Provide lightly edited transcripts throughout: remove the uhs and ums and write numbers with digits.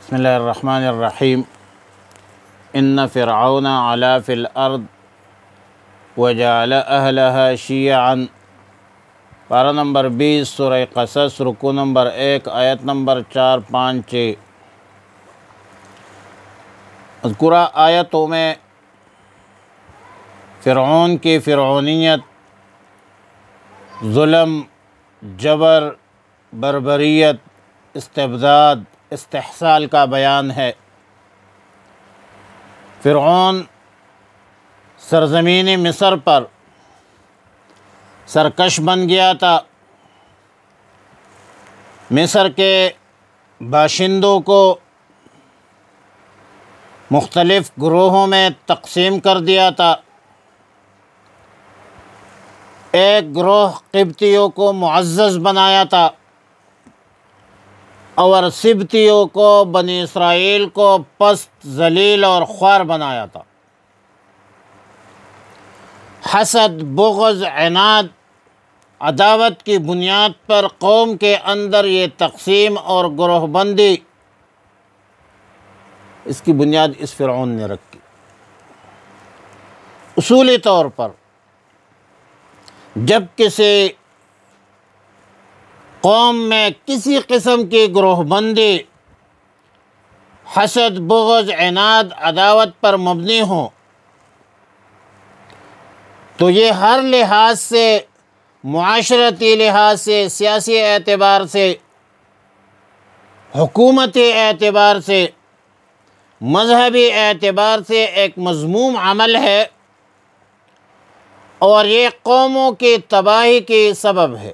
بسم اللہ الرحمن الرحیم ان فرعون علا فی الارض وجعل اہلہا شیعا۔ پارہ نمبر 20 سورہ قصص، رکوع نمبر 1، آیت نمبر 4، 5، 6۔ مذکورہ آیتوں میں فرعون کی فرعونیت، ظلم، جبر، بربریت، استبداد، استحصال کا بیان ہے۔ فرعون سرزمین مصر پر سرکش بن گیا تھا، مصر کے باشندوں کو مختلف گروہوں میں تقسیم کر دیا تھا۔ ایک گروہ قبطیوں کو معزز بنایا تھا اور سبطیوں کو، بنی اسرائیل کو پست، ذلیل اور خوار بنایا تھا۔ حسد، بغض، عناد، عداوت کی بنیاد پر قوم کے اندر یہ تقسیم اور گروہ بندی، اس کی بنیاد اس فرعون نے رکھی۔ اصولی طور پر جب کسی قوم میں کسی قسم کی گروہ بندی، حسد، بغض، عناد، عداوت پر مبنی ہو تو یہ ہر لحاظ سے، معاشرتی لحاظ سے، سیاسی اعتبار سے، حکومتی اعتبار سے، مذہبی اعتبار سے ایک مذموم عمل ہے اور یہ قوموں کی تباہی کی سبب ہے۔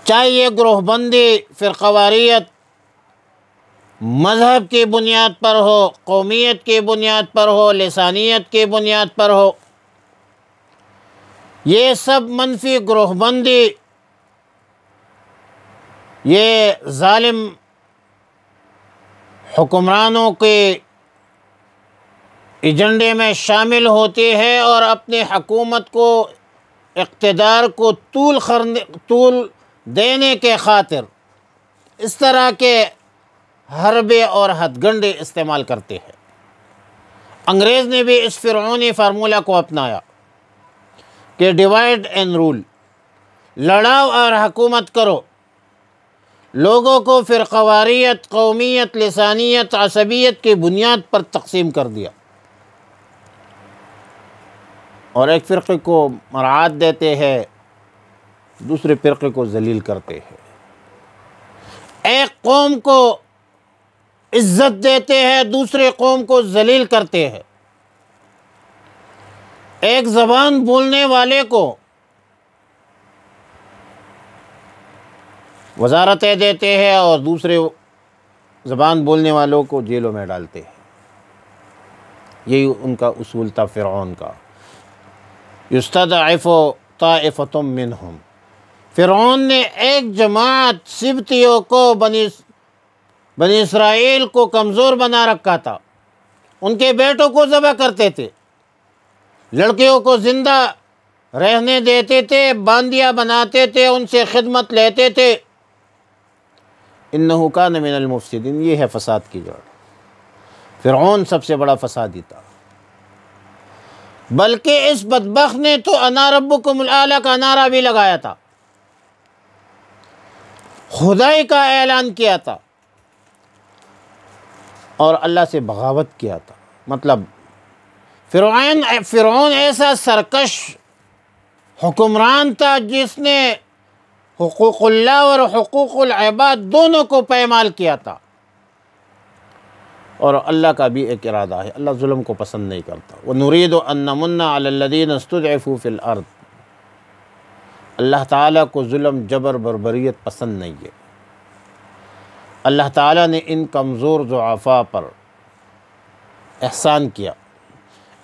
چاہے یہ گروہ بندی، فرقہ واریت مذہب کی بنیاد پر ہو، قومیت کی بنیاد پر ہو، لسانیت کی بنیاد پر ہو، یہ سب منفی گروہ بندی، یہ ظالم حکمرانوں کے ایجنڈے میں شامل ہوتی ہے اور اپنی حکومت کو، اقتدار کو طول دینے کے خاطر اس طرح کے حربے اور ہتھ کنڈے استعمال کرتے ہیں۔ انگریز نے بھی اس فرعونی فارمولہ کو اپنایا کہ ڈیوائڈ اینڈ رول، لڑاؤ اور حکومت کرو، لوگوں کو فرقہ واریت، قومیت، لسانیت، عصبیت کی بنیاد پر تقسیم کر دیا اور ایک فرقے کو مراعات دیتے ہیں، دوسرے فرقے کو ذلیل کرتے ہیں۔ ایک قوم کو عزت دیتے ہیں، دوسرے قوم کو ذلیل کرتے ہیں۔ ایک زبان بولنے والے کو وزارتیں دیتے ہیں اور دوسرے زبان بولنے والوں کو جیلوں میں ڈالتے ہیں۔ یہی ان کا اصول تھا فرعون کا۔ یستضعف طائفۃ منہم، فرعون نے ایک جماعت سبطیوں کو، بنی اسرائیل کو کمزور بنا رکھا تھا۔ ان کے بیٹوں کو ذبح کرتے تھے، لڑکیوں کو زندہ رہنے دیتے تھے، باندیاں بناتے تھے، ان سے خدمت لیتے تھے۔ انہ کان من المفسدین، یہ ہے فساد کی جڑ۔ فرعون سب سے بڑا فسادی تھا، بلکہ اس بدبخت نے تو انا ربکم الاعلی کا نعرہ بھی لگایا تھا، خدائی کا اعلان کیا تھا اور اللہ سے بغاوت کیا تھا۔ مطلب فرعون ایسا سرکش حکمران تھا جس نے حقوق اللہ اور حقوق العباد دونوں کو پایمال کیا تھا، اور اللہ کا بھی ایک ارادہ ہے، اللہ ظلم کو پسند نہیں کرتا۔ وَنُرِيدُ أَن نَّمُنَّ عَلَى الَّذِينَ اسْتُضْعِفُوا فِي الْأَرْضِ، اللہ تعالیٰ کو ظلم، جبر، بربریت پسند نہیں ہے۔ اللہ تعالیٰ نے ان کمزور ضعفاء پر احسان کیا۔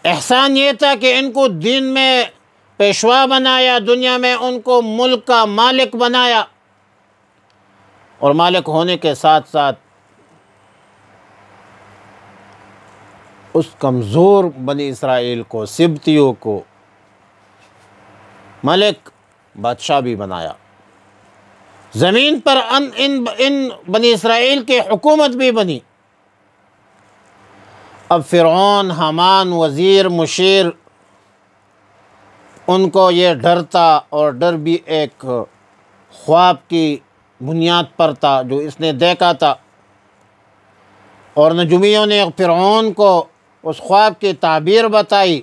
احسان یہ تھا کہ ان کو دین میں پیشوا بنایا، دنیا میں ان کو ملک کا مالک بنایا، اور مالک ہونے کے ساتھ ساتھ اس کمزور بنی اسرائیل کو، سبطیوں کو ملک، بادشاہ بھی بنایا۔ زمین پر ان بنی اسرائیل کی حکومت بھی بنی۔ اب فرعون، حامان، وزیر، مشیر، ان کو یہ ڈر تھا، اور ڈر بھی ایک خواب کی بنیاد پر تھا جو اس نے دیکھا تھا، اور نجومیوں نے فرعون کو اس خواب کی تعبیر بتائی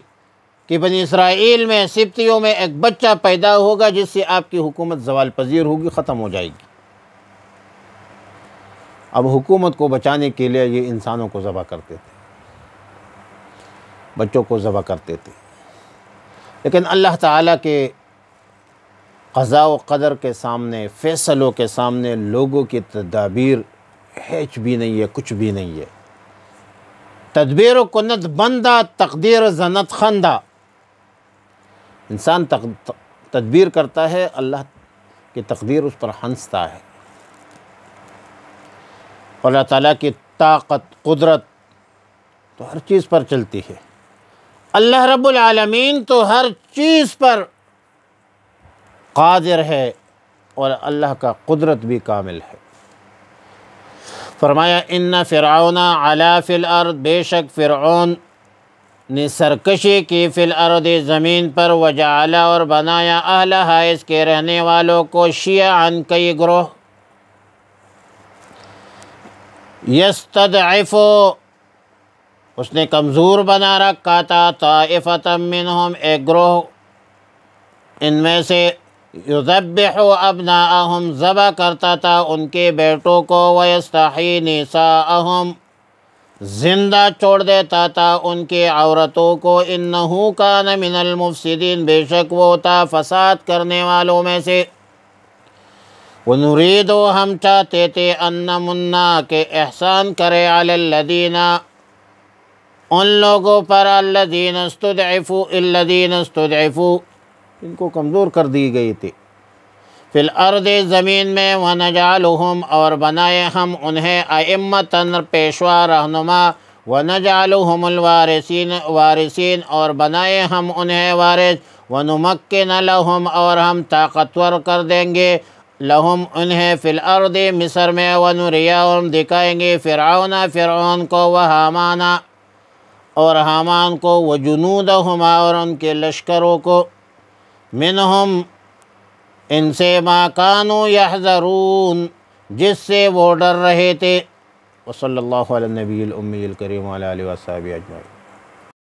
کہ بنی اسرائیل میں، سبطیوں میں ایک بچہ پیدا ہوگا جس سے آپ کی حکومت زوال پذیر ہوگی، ختم ہو جائے گی۔ اب حکومت کو بچانے کے لیے یہ انسانوں کو ذبح کرتے تھے، بچوں کو ذبح کرتے تھے، لیکن اللہ تعالیٰ کے قضاء و قدر کے سامنے، فیصلوں کے سامنے لوگوں کی تدابیر ہیچ بھی نہیں ہے، کچھ بھی نہیں ہے۔ تدبیر و کنت بندہ، تقدیر زنت خندہ۔ انسان تدبیر کرتا ہے، اللہ کی تقدیر اس پر ہنستا ہے۔ اللہ تعالیٰ کی طاقت، قدرت تو ہر چیز پر چلتی ہے۔ اللہ رب العالمین تو ہر چیز پر قادر ہے، اور اللہ کا قدرت بھی کامل ہے۔ فرمایا ان فرعون علا فی الارض، بے شک فرعون نے سرکشی کی فی الارض، زمین پر، وجعل، اور بنایا اہلہا، اس کے رہنے والوں کو، شیعاً، کئی گروہ، یستضعف، اس نے کمزور بنا رکھا تھا، طائفۃ منہم، ایک گروہ ان میں سے، یذبح ابناءہم، ذبح کرتا تھا ان کے بیٹوں کو، ویستحیی نساءہم، زندہ چھوڑ دیتا تھا ان کے عورتوں کو، انہ کان من المفسدین، بے شک وہ تھا فساد کرنے والوں میں سے۔ وَنُرِيدُ، ہم چاہتے تھے، أَن نَمُنَّ، کہ احسان کرے، عَلَى الَّذِينَ، ان لوگوں پر، الَّذِينَ اسْتُضْعِفُوا، ان کو کمزور کر دی گئی تھی، فی الارض، زمین میں، وَنَجْعَلُهُمْ، اور بنائے ہم انہیں، أَئِمَّةً، پیشوا، رہنما، وَنَجْعَلُهُمُ الْوَارِثِينَ، وارثین، اور بنائے ہم انہیں وارث، وَنُمَكِّنَ لَهُمْ، اور ہم طاقتور کر دیں گے، لہم انہیں، فی الارض، مصر میں، وَنُرِيَهُمْ، دکھائیں گے، فرعون کو، وَحَامَانَ، اور حامان کو، وَجُنُودَهُمَا، اور ان کے لشکروں کو، منہم، ان سے، ما کانوا یحذرون، جس سے وہ ڈر رہے تھے۔ وصلی اللہ علی النبی الامی الکریم وعلی آلہ وصحبہ اجمعین۔